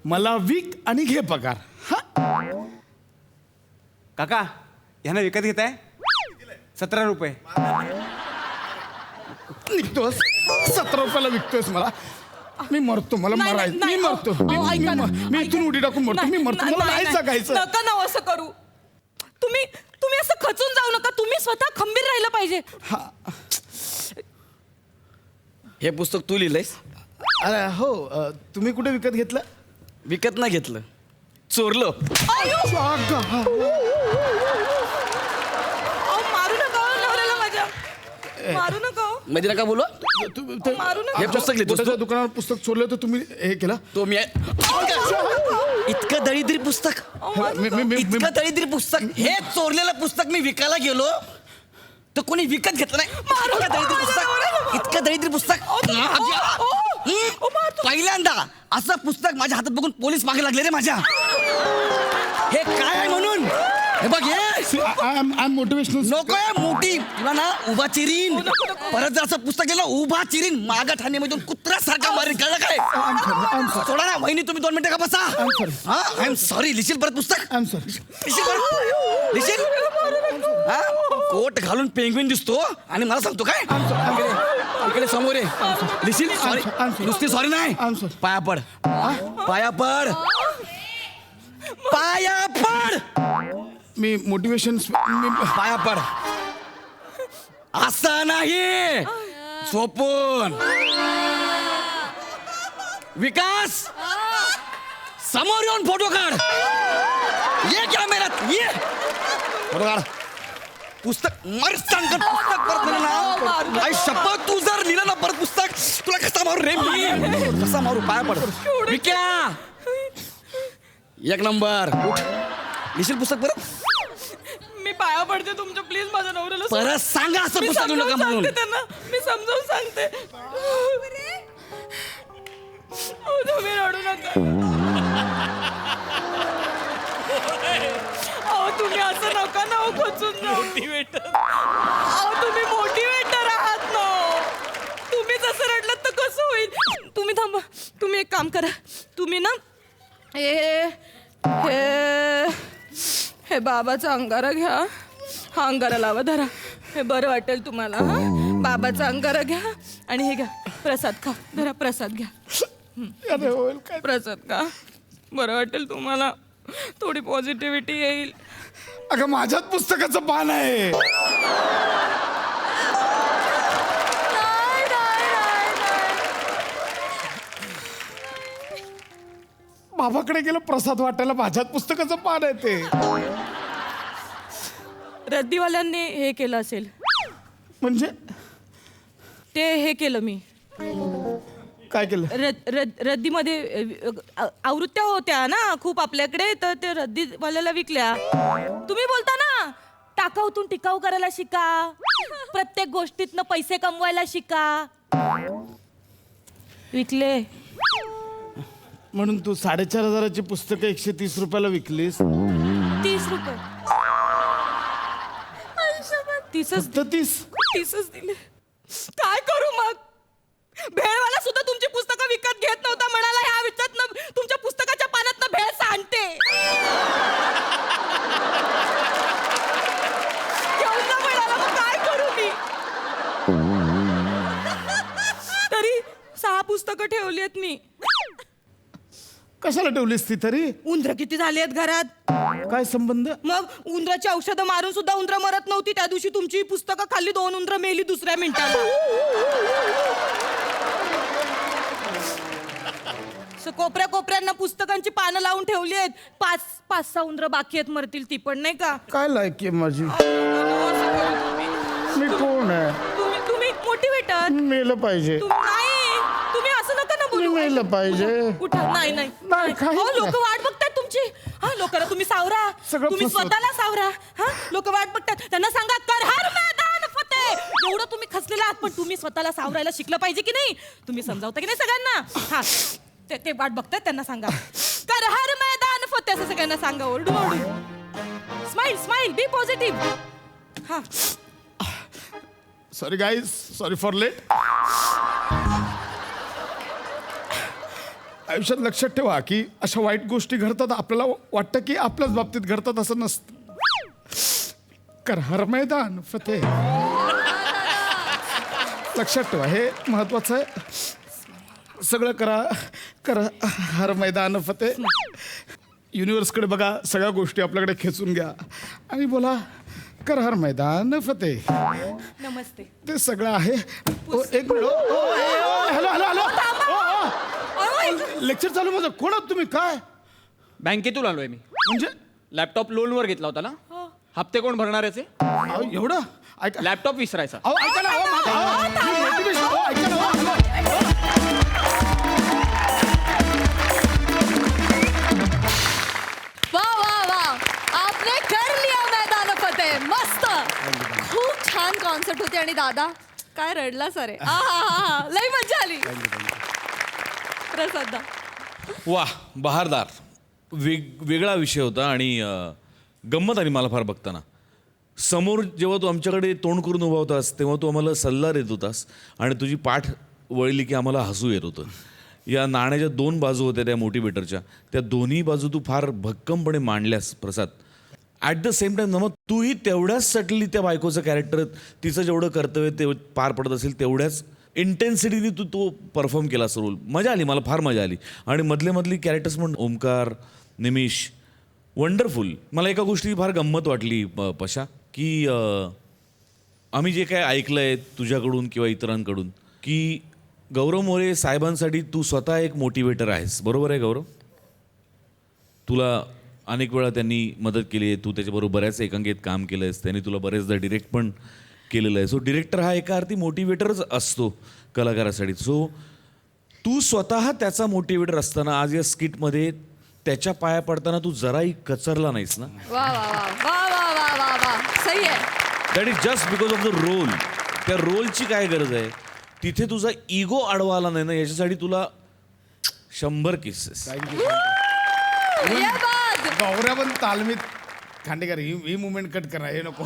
मला. विक आणि घे पगार. काका यांना विकत घेताय 17 रुपये. निघतोस 17 रुपयाला विकतोस मला? मी मरतो, मला नाही, मरायचं. नाही, मी मरतो. ऐका ना. मी इथून उडी टाकून मरतो. मी मरतो, मला नाही जगायचं. नका ना असं करू. तुम्ही असं खचून जाऊ नका. तुम्ही स्वतः खंबीर राहिलं पाहिजे. हे पुस्तक तू लिहिलंयस? अरे हो. तुम्ही कुठे विकत घेतलं? विकत नाही घेतलं, चोरलं. मारू नका नवऱ्याला माझ्या, मारू नका. मध्ये नका बोलू. मारू नका. हे पुस्तक लिहितोस तू? दुकानावर पुस्तक चोरलं तर तुम्ही हे केलं? तो मी इतकं दरिद्री पुस्तक, इतकं दरिद्री पुस्तक, हे चोरलेलं पुस्तक मी विकायला गेलो तर कोणी विकत घेतलं नाही. इतकं दरिद्री पुस्तक. पहिल्यांदा असं पुस्तक माझ्या हातात बघून पोलीस मागे लागले रे माझ्या. हे काय आहे म्हणून. हे बघ हे मोटिवेशनल. नको आहे मोठी तुला ना उभा चिरीन. परत जर असं पुस्तक गेलं उभा चिरीन, मागा ठाण्यामधून कुत्र्यासारखा मारीन, कळलं काय? सोडा ना वहिनी, तुम्ही 2 मिनिटं का बसा. I am sorry. लिहिशील परत पुस्तक? लिहिशील परत? लिहिशील? कोट घालून पेंग्विन दिसतो आणि मला सांगतो काय? इकडे समोर आहे. लिहिशील? सॉरी. नुसती सॉरी नाही, पाया पड, पाया पड, पाया पड. मी मोटिवेशन. पाया पड. असं नाही, झोपून. विकास समोर येऊन फोटो काढ. ये कॅमेऱ्यात ये, फोटो काढ. पुस्तक मर सांगत पुस्तक परत दिलं ना. आई शपथ, तू जर लिहिलं ना परत पुस्तक, तुला कसा मारू रे मी, कसा मारू. पाया पड. विक्या 1 नंबर. लिहिशील पुस्तक परत? मी पाया पडते तुमच्या, प्लीज माझ्या नवऱ्याला परत सांगा असं पुस्तक लिहू नका म्हणून. त्यांना मी समजावून सांगते. तुम्ही रडू नका. तुम्ही असं नका ना खचून जाऊ. तुम्ही मोटिवेटर आहात ना. तुम्हीच असं रडलात तर कसं होईल. तुम्ही थांबा. तुम्ही एक काम करा. तुम्ही ना हे बाबाचा अंगारा घ्या. हा अंगारा लावा, धरा. हे बरं वाटेल तुम्हाला. हा बाबाचा अंगारा घ्या आणि हे घ्या, प्रसाद खा. धरा, प्रसाद घ्या. प्रसाद खा, बरं वाटेल तुम्हाला. थोडी पॉझिटिव्हिटी येईल. अगं माझ्याच पुस्तकाचं पान आहे. बाबाकडे गेलं प्रसाद वाटायला, माझ्याच पुस्तकाचं पान आहे ते. रद्दीवाल्यांनी हे केलं असेल. म्हणजे ते हे केलं मी. काय केलं? रद्दीमध्ये आवृत्त्या होत्या ना खूप आपल्याकडे, तर ते रद्दीवाल्याला विकल्या. तुम्ही बोलता ना टाकाऊतून टिकाऊ करायला शिका. प्रत्येक गोष्टीतनं पैसे कमवायला शिका. विकले म्हणून तू 4,500ची पुस्तकं 130 रुपयाला विकलीस. 30 रुपये. 30च दिले. काय करू मग? भेळवाला सुद्धा तुमची पुस्तकं विकत घेत नव्हता, म्हणाला ह्या विकत तुमच्या पुस्तकाच्या पानातनं भेळ सांडते. घेऊन जा म्हणाला, मग काय करू मी? तरी 6 पुस्तकं ठेवली आहेत मी. कशाला ठेवलीस ती तरी? उंदरं किती झाली आहेत घरात? काय संबंध? मग उंदराची औषधं मारून सुद्धा उंदरं मरत नव्हती. त्या दिवशी तुमची पुस्तकं खाल्ली, 2 उंदरं मेली दुसऱ्या मिनिटाला. कोपऱ्या कोपऱ्यांना पुस्तकांची पानं लावून ठेवली आहेत. 5-6 उंदरं बाकी आहेत, मरतील ती पण, नाही का? काय लायकी आहे माझी? मी कोण आहे? तुम्ही मोटिवेटर. मेलं पाहिजे. नाही, तुम्ही असं नका ना बोलू. मेलं पाहिजे. उठा. नाही नाही लोक वाट बघतात तुमची. हा, लोकांना तुम्ही सावरा. सगळं तुम्ही फसवत. स्वतःला सावरा. हा, लोक वाट बघतात. त्यांना सांगा कर हर मैदान फतेह. एवढं तुम्ही खचलेला आहात, पण तुम्ही स्वतःला सावरायला शिकलं पाहिजे की नाही? तुम्ही समजावता की नाही सगळ्यांना? हा, ते वाट बघतात, त्यांना सांगा कर हर मैदान फतेह. असं सगळ्यांना सांगा, ओरडू ओरडू. Smile smile, be positive. हा, sorry guys, sorry for late. आयुष्यात लक्षात ठेवा की अशा वाईट गोष्टी घडतात, आपल्याला वाटतं की आपल्याच बाबतीत घडतात, असं नसतं. कर हर मैदान फतेह. लक्षात ठेवा, हे महत्वाचं आहे. सगळं करा हर मैदान फतेह. युनिवर्सकडे बघा, सगळ्या गोष्टी आपल्याकडे खेचून घ्या आणि बोला कर हर मैदान फतेह. नमस्ते. ते सगळं आहे. एक minute. Hello hello hello. Lecture चालू माझं. कोण आहात तुम्ही? काय? बँकेतून आलोय मी. म्हणजे लॅपटॉप लोनवर घेतला होता ना, हप्ते कोण भरणार याचे? एवढं ऐका. लॅपटॉप विसरायचा. ऐका ना, ऐका ना. वाह वाह वाह, आपने कर लिया मैदान फतेह. मस्त, खूप छान कॉन्सेप्ट होती. आणि दादा काय रडला सरे. लई मजा आली. प्रसाद. वाह, बहारदार. वेगळा विषय होता आणि गंमत आली मला फार बघताना. समोर जेव्हा तू आमच्याकडे तोंड करून उभा होतास तेव्हा तू आम्हाला सल्ला देत होतास आणि तुझी पाठ वळली की आम्हाला हसू येत होतं. या नाण्याच्या 2 बाजू होत्या त्या मोटिवेटरच्या, त्या दोन्ही बाजू तू फार भक्कमपणे मांडल्यास प्रसाद. ॲट द सेम टाइम मग तूही तेवढ्याच सटली त्या बायकोचं कॅरेक्टर, तिचं जेवढं कर्तव्य ते पार पडत असेल तेवढ्याच इंटेन्सिटीने तू तो परफॉर्म केलास रोल. मजा आली, मला फार मजा आली. आणि मधली कॅरेक्टर्स म्हणून ओमकार, निमिष, वंडरफुल. मला एका गोष्टी फार गंमत वाटली पशा, की आम्ही जे काय ऐकलं आहे तुझ्याकडून किंवा इतरांकडून, की गौरव मोरे साहेबांसाठी तू स्वतः एक मोटिवेटर आहेस. बरोबर आहे गौरव? तुला अनेक वेळा त्यांनी मदत केली आहे, तू त्याच्याबरोबर बऱ्याच एकांकित काम केलं आहेस, त्यांनी तुला बरेचदा डिरेक्ट पण केलेलं आहे. सो डिरेक्टर हा एका अर्थी मोटिवेटरच असतो कलाकारासाठी. सो तू स्वतः त्याचा मोटिवेटर असताना आज या स्किटमध्ये त्याच्या पाया पडताना तू जराही कचरला नाहीस ना? वा वा वा वा वा वा वा वा, सही आहे. That is just because of the role. त्या रोलची काय गरज आहे, तिथे तुझा इगो अडवा आला नाही ना, याच्यासाठी तुला 100 किसेस. गौऱ्या पण तालमीत. खांडेकर ही मुवमेंट कट करा, हे नको.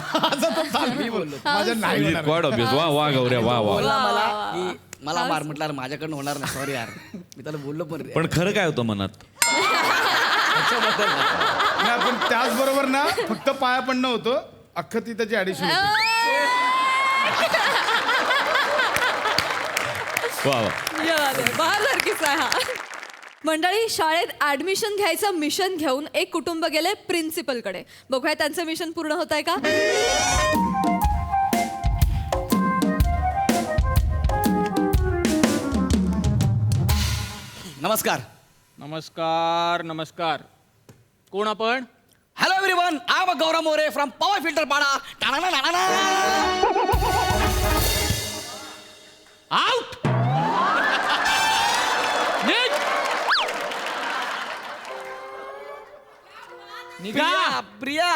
मी बोललो माझ्या नाही होणार. Quad obvious. वा वा गौऱ्या, वा वा. बोलला मला की मला मार म्हटलं, माझ्याकडनं होणार नाही, सॉरी यार. मी त्याला बोललो पण. पण खरं काय होतं मनात? पण त्याचबरोबर ना फक्त पाया पडणं होतं, अख्खं ती त्याची ॲडिशन होती. वा वा. बहादर किस्सा आहे हा. मंडळी, शाळेत ऍडमिशन घ्यायचं मिशन घेऊन एक कुटुंब गेले प्रिन्सिपल कडे. बघूया त्यांचं मिशन पूर्ण होत आहे का. नमस्कार. नमस्कार नमस्कार. कोण आपण? Hello everyone, I am Gaurav More from power filter Pada. Out. Priya,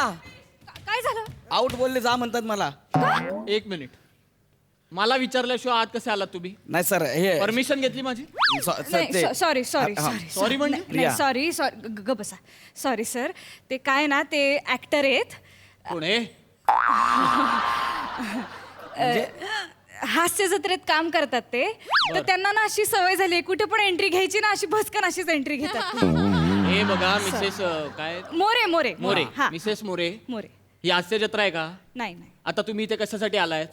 काय झालं? आउट बोलले जा म्हणतात मला. 1 मिनिट. मला विचारल्याशिवाय आत कसे आलात तुम्ही? नाही सर हे परमिशन घेतली माझी? नाही सॉरी सॉरी सॉरी Sorry म्हणजे? नाही सॉरी सॉरी ग बसा. सॉरी सर, ते काय ना ते ऍक्टर आहेत, कोण आहे? हास्य जत्रेत काम करतात ते, तर त्यांना ना अशी सवय झाली कुठे पण एंट्री घ्यायची ना अशी भस्कन अशीच एंट्री घेतात. हे बघा मिसेस काय मोरे मोरे मोरे, हा मिसेस मोरे, मोरे. ही हास्य जत्रा आहे का? नाही नाही आता तुम्ही इथे कशासाठी आलायत?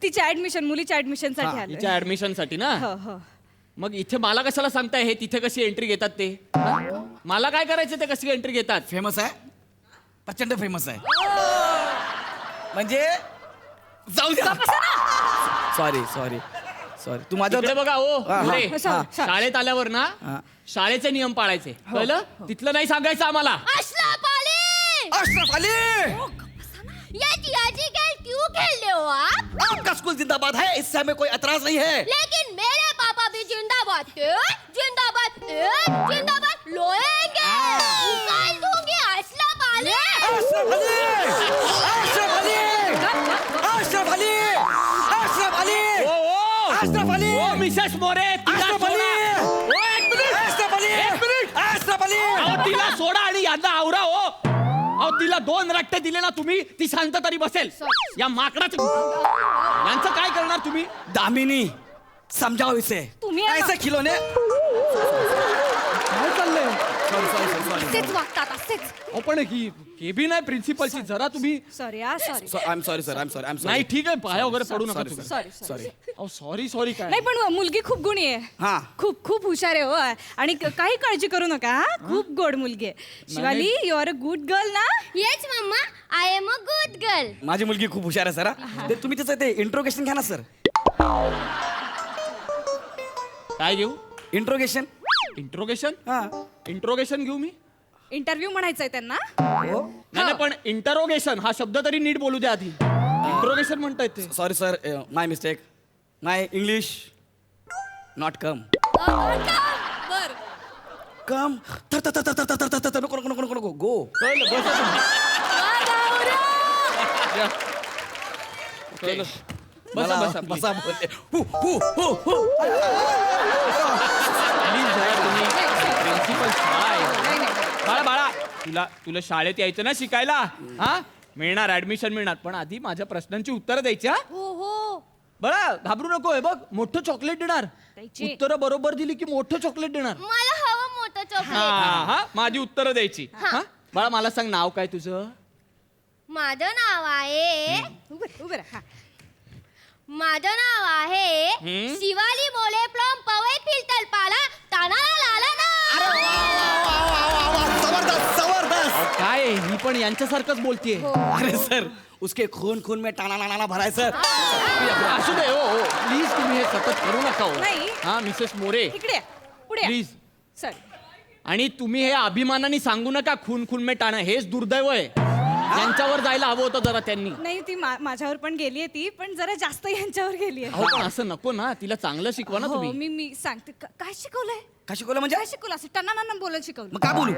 तिची ऍडमिशन, मुलीच्या ऍडमिशन साठी आलोय. तिच्या ऍडमिशन साठी ना? हो हो. मग इथे मला कशाला सांगताय हे तिथे कशी एंट्री घेतात ते? हा? मला काय करायचं ते कशी एंट्री घेतात? फेमस आहे, प्रचंड फेमस आहे. म्हणजे जाऊ द्या. सॉरी सॉरी सॉरी तू माझ्या इकडे बघा ओ हा, मोरे, हा. शाळेत आल्यावर ना शाळेचे नियम पाळायचे, कळलं? तिथलं नाही सांगायचं आम्हाला. अशरफ अली ये जियाजी खेल क्यों खेल रहे हो आप? आपका स्कूल जिंदाबाद है, इससे हमें कोई एतराज नहीं है. लेकिन मेरे पापा भी जिंदाबाद थे, जिंदाबाद थे, जिंदाबाद लोएंगे, उकाल दूंगी अशरफ अली. अशरफ अली अशरफ अली अशरफ अली अशरफ अली अशरफ अली ओ मिसेस मोरे, तिला अशरफ सोडा. अली ओ, एक मिनिट. अशरफ अली एक मिनिट. अशरफ अली अहो, तिला सोडा आणि यांना आवरा हो. अहो तिला 2 रट्टे दिले ना तुम्ही, ती शांत तरी बसेल. या माकडाचं यांचं काय करणार तुम्ही? दामिनी समझाओ इसे. तुम्ही आहे ना. ऐसे खिलौने काय चाललंय? असेच वागतात असेच. अहो पण ही केबिन आहे प्रिन्सिपलची, जरा तुम्ही. सॉरी हा sorry. I am sorry sir, I am sorry, I am नाही सॉरी. ठीक आहे, पाया वगैरे पडू नका तुम्ही. Sorry sorry. अहो सॉरी सॉरी काय? नाही पण मुलगी खूप गुणी आहे. हा. खूप खूप हुशार आहे हो, आणि काही काळजी करू नका हा. खूप गोड मुलगी आहे. Shivali, you are a good girl ना? Yes mama, I am a good girl. माझी मुलगी खूप हुशार आहे सर. ते तुम्ही त्याचं ते इंट्रोगेशन घ्या ना सर. काय घेऊ? इंट्रोगेशन. इंट्रोगेशन? हा. इंट्रोगेशन घेऊ मी? इंटरव्ह्यू म्हणायचंय त्यांना. नाही पण इंटरोगेशन हा शब्द तरी नीट बोलू द्या आधी. इंट्रोगेशन म्हणतायत ते. Sorry sir, my mistake. My English not come. बर. कम तर तर तर तर तर तर तर तर नको नको नको नको गो. कळलं, बसा तुम्ही. या. कळलं. बसा बसा please. बसा बोलते. हु हु हु हु. Please जरा तुम्ही प्रिन्सिपल बाळा बाळा, तुला शाळेत यायचं ना शिकायला? हा मिळणार, ऍडमिशन मिळणार, पण आधी माझ्या प्रश्नांची उत्तरं द्यायची. हा हो हो. बाळा घाबरू नको. हे बघ मोठं चॉकलेट देणार, उत्तरं बरोबर दिली की मोठं चॉकलेट देणार. मला हवं मोठं हा चॉकलेट. हा माझी उत्तरं द्यायची. हा बाळा मला सांग, नाव काय तुझं? माझं नाव आहे उभं राहा. माझं नाव आहे शिवाली मोले फ्रॉम पवई फिल्टर पाला तानाला लाला ना. जबरदस्त जबरदस्त. काय आहे? ही पण यांच्यासारखंच बोलतीये. अरे सर, उसके खून खून में टाना नाना भराय सर. असू दे हो हो, प्लीज तुम्ही हे सतत करू नका हो. नाही. हा मिसेस मोरे इकडे या, पुढे या. प्लीज. सॉरी. आणि तुम्ही हे अभिमानाने सांगू नका खून खून में टाणं, हेच दुर्दैव आहे. यांच्यावर जायला हवं होतं जरा त्यांनी. नाही ती माझ्यावर पण गेली आहे ती, पण जरा जास्त यांच्यावर गेली आहे. अहो पण असं नको ना, तिला चांगलं शिकवा ना हो, तुम्ही. मी सांगते काय शिकवलंय. काय शिकवलं म्हणजे? काय शिकवलं असं टनाना बोलायला शिकवलं. मग काय बोलू?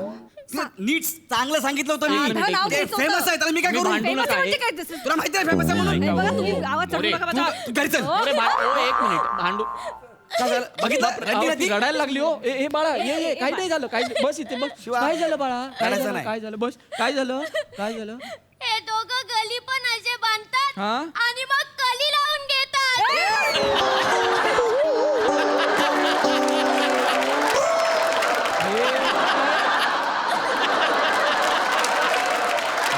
तुला नीट चांगलं सांगितलं होतं हा, मी. नाव ते घ्यायचं फेमस होतं. आहे, त्याला मी काय तुम्ही करू? भांडू Famous नका. म्हणजे हे- काय तसं? तुला माहिती आहे फेमस आहे म्हणून? नाही, बघा तुम्ही आवाज चढवू मोरे, नका माझा. तू घरी चल. अरे एक मिनिट भांडू. काय झालं? बघितलं अहो, रडली ना ती ती? रडायला लागली हो. ए बाळा ये काही नाही झालं, काही बस इथे बस. काय झालं बाळा? काय रडायचं झालं? नाही. काय झालं? बस. काय झालं? काय झालं? हे दोघं गली पण असे बांधतात हा? आणि मग कली लावून घेतात.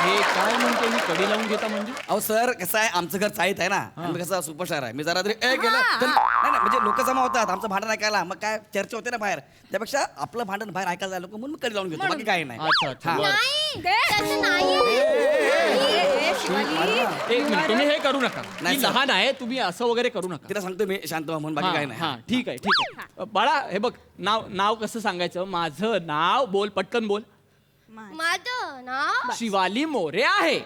हे काय म्हणते मी, कडी लावून घेता म्हणजे? अहो सर, कसं आहे, आमचं घर चाळीत आहे ना, आम्ही कसं सुपरस्टार आहे. मी जरा तरी गेलं तर नाही नाही, म्हणजे लोक जमा होतात आमचं भांडण ऐकायला, मग काय चर्चा होते ना बाहेर, त्यापेक्षा आपलं भांडण बाहेर ऐकायला जायला म्हणून मी कडी लावून घेतो, बाकी काय नाही. अच्छा अच्छा हा. बरं. नाही तसं नाही. एक मिनिट, तुम्ही हे करू नका. नाही, ती सर. लहान आहे, तुम्ही असं वगैरे करू नका. तिला सांगतो मी शांत व्हा म्हणून, बाकी काय नाही. हा ठीक आहे ठीक आहे. बाळा हे बघ, नाव कसं सांगायचं? माझं नाव बोल, पटकन बोल. माझं नाव शिवाली मोरे आहे.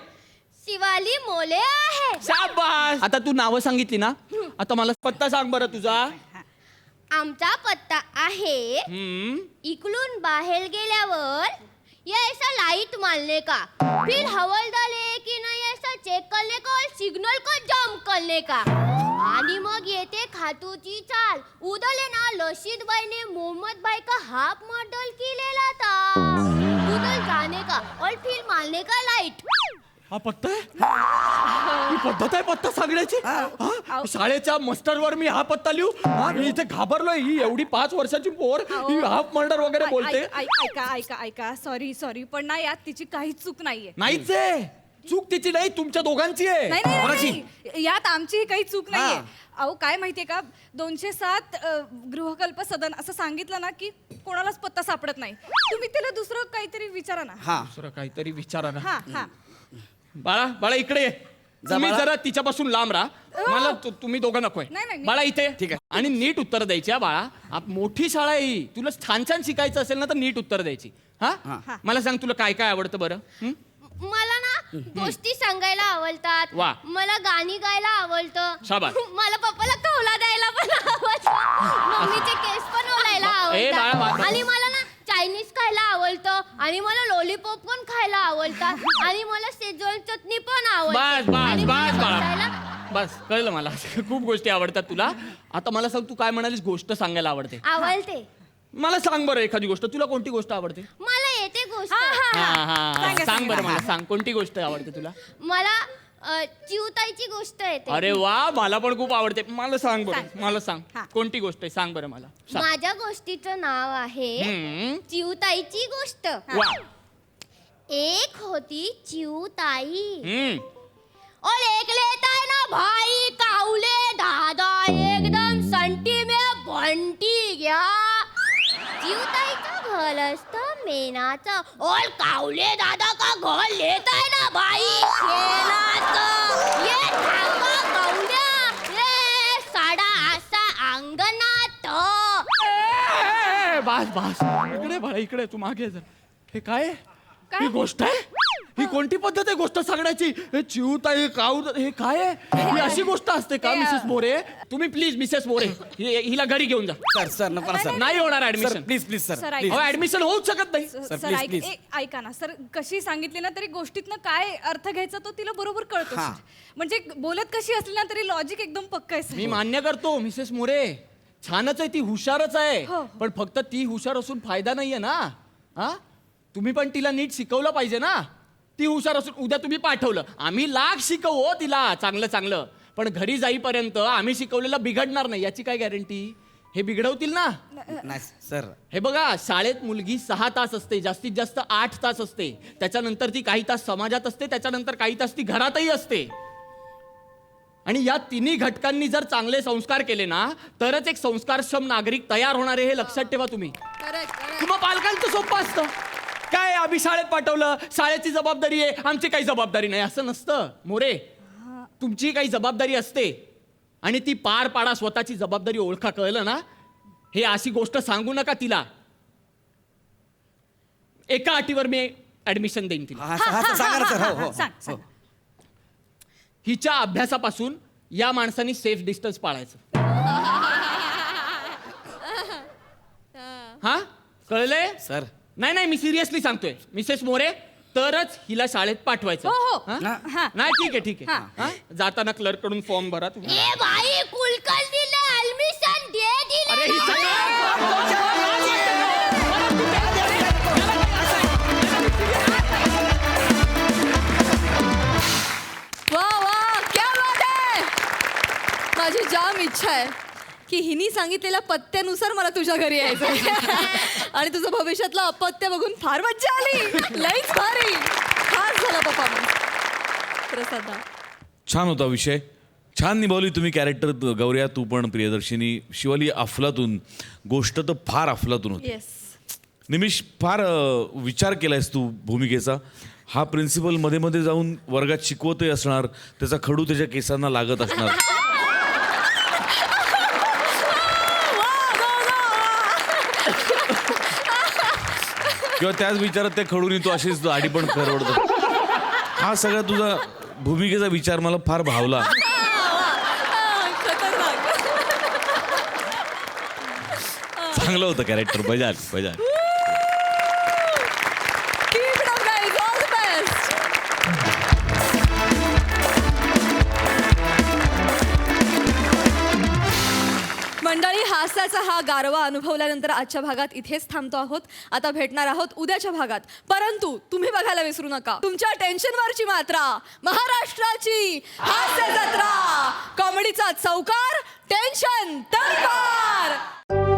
शिवाली मोले आहे. शाबास. आता तू नावं सांगितली ना, आता मला पत्ता सांग बरं तुझा. आमचा पत्ता आहे इकडून बाहेर गेल्यावर ये ऐसा लाईट मारने का, फिर हवलदार है कि नहीं ऐसा चेक करने का और सिग्नल को जंप करने का. आणि मग येते खातूची चाल. उधर ना लशीद भाईने मोहम्मद भाई का हाफ मॉडल केलेला था. उधर जाने का और फिर मारने का लाइट. हा पत्ता आहे ही पद्धत आहे पत्ता सांगण्याची हा? शाळेच्या मस्टरवर मी हा पत्ता लिहू हा, मी इथे घाबरलोय. ही एवढी 5 वर्षाची पोर ही हाफ मर्डर वगैरे बोलते. ऐका सॉरी पण ना यात तिची काहीच चूक नाहीये. नाहीच आहे चूक तिची नाही तुमच्या दोघांची आहे. नाही यात आमची काही चूक नाहीये. अहो काय माहितीये का 207 गृहकल्प सदन असं सांगितलं ना की कोणालाच पत्ता सापडत नाही. तुम्ही त्याला दुसरं काहीतरी विचारा ना. दुसरं काहीतरी विचारा ना. हा बाळा इकडे ये. तुम्ही जरा तिच्यापासून लांब राहा. मला तुम्ही दोघं नकोय. नाही. बाळा इथे ठीक आहे. आणि नीट उत्तर द्यायची हा बाळा. मोठी शाळा आहे ही. तुला छान शिकायचं असेल ना तर नीट उत्तर द्यायची. हा मला सांग तुला काय काय आवडतं बरं. मला ना गोष्टी सांगायला आवडतात. वा. मला गाणी गायला आवडतं. शाबास. मला पप्पाला कौला द्यायला पण आवडतं. मम्मीचे केस पण ओलायला आवडतात. आणि मला ना चायनीज खायला आवडतं. आणि मला लॉलीपॉप पण खायला आवडतात. आणि मला शेजवान चटणी पण आवडते. बस कळलं मला. खूप गोष्टी आवडतात तुला. आता मला सांग तू काय म्हणालीस गोष्ट सांगायला आवडते. आवडते. मला सांग बरं एखादी गोष्ट. तुला कोणती गोष्ट आवडते. मला येते गोष्ट. सांग बरं मला सांग कोणती गोष्ट आवडते तुला. मला चिवताईची गोष्ट येते. अरे वा मला पण खूप आवडते. मला सांग बरं मला सांग कोणती गोष्ट आहे सांग बरं मला. माझ्या गोष्टीचं नाव आहे चिवताईची गोष्ट. वा. एक होती चिवताई और एक लेता है ना भाई कावले दादा एकदम संटी में बंटी गया. चिवताईचं घर असतं मेनाचं और कावले दादा का घर लेता है ना भाई शेणाचं. ये धागा कावल्या ये साडा असा अंगणात. बस इकडे बाळा इकडे तू मागे जर. हे काय ही गोष्ट आहे. ही कोणती पद्धत आहे गोष्ट सांगण्याची. हे चिवताई काऊ हे काय आहे. ही अशी गोष्ट असते का मिसेस मोरे. तुम्ही प्लीज मिसेस मोरे हिला घरी घेऊन जा. सर नको सर. नाही होणार ऍडमिशन. Please sir. ऍडमिशन होऊच शकत नाही. सर ऐका ना सर कशी सांगितली ना तरी गोष्टीतनं काय अर्थ घ्यायचा तो तिला बरोबर कळतो. म्हणजे बोलत कशी असली ना तरी लॉजिक एकदम पक्का आहे. मी मान्य करतो मिसेस मोरे छानच आहे ती हुशारच आहे. पण फक्त ती हुशार असून फायदा नाहीये ना. हा तुम्ही पण तिला नीट शिकवलं पाहिजे ना. ती हुशार असून उद्या तुम्ही पाठवलं आम्ही लाख शिकवू तिला चांगलं पण घरी जाईपर्यंत आम्ही शिकवलेलं बिघडणार नाही याची काय गॅरंटी. हे बिघडवतील ना. नाही सर. हे बघा शाळेत मुलगी 6 तास असते जास्तीत जास्त 8 तास असते. त्याच्यानंतर ती काही तास समाजात असते त्याच्यानंतर काही तास ती घरातही असते. आणि या तिन्ही घटकांनी जर चांगले संस्कार केले ना तरच एक संस्कारक्षम नागरिक तयार होणार आहे. हे लक्षात ठेवा तुम्ही. तुम्हा पालकांचं सोपं असतं. काय आम्ही शाळेत पाठवलं शाळेची जबाबदारी आहे आमची काही जबाबदारी नाही असं नसतं मोरे. तुमची काही जबाबदारी असते आणि ती पार पाडा. स्वतःची जबाबदारी ओळखा. कळलं ना. हे अशी गोष्ट सांगू नका तिला. एका अटीवर मी ऍडमिशन देईन तिला. सांगा. हिच्या अभ्यासापासून या माणसाने सेफ डिस्टन्स पाळायचं. हा कळलंय सर. नाही मी सिरियसली सांगतोय मिसेस मोरे तरच हिला शाळेत पाठवायचं. नाही ठीक आहे. जाताना क्लर्क कडून फॉर्म भरा तुम्ही. ए भाई कुलकर्णीने ऍडमिशन दिले. अरे ही वा क्या बात आहे. माझी जाम इच्छा आहे की हिनी सांगितलेल्या पत्त्यानुसार मला तुझ्या घरी यायचं. आणि तुझं भविष्यातलं अपत्य बघून फार मज्जा आली. लईच भारी. खास झाला पप्पा. प्रसाद छान होता विषय. छान निभावली तुम्ही कॅरेक्टर. गौऱ्या तू पण प्रियदर्शिनी. शिवाली अफलातून. गोष्ट तर फार अफलातून होती. निमिष फार विचार केलायस तू भूमिकेचा. हा प्रिन्सिपल मध्ये मध्ये जाऊन वर्गात शिकवतही असणार त्याचा खडू त्याच्या केसांना लागत असणार. किंवा त्याच विचारात त्या खडूनी तू अशीच दाढी पण करवडतो. हा सगळा तुझा भूमिकेचा विचार मला फार भावला. चांगलं होतं कॅरेक्टर. मजा आली. Keep it up, guys. All the best. हास्याचा हा गारवा अनुभवल्यानंतर आजच्या भागात इथेच थांबतो आहोत. आता भेटणार आहोत उद्याच्या भागात. परंतु तुम्ही बघायला विसरू नका तुमच्या टेन्शनवरची मात्रा, महाराष्ट्राची हास्य जत्रा, कॉमेडीचा चौकार, टेन्शन तलवार.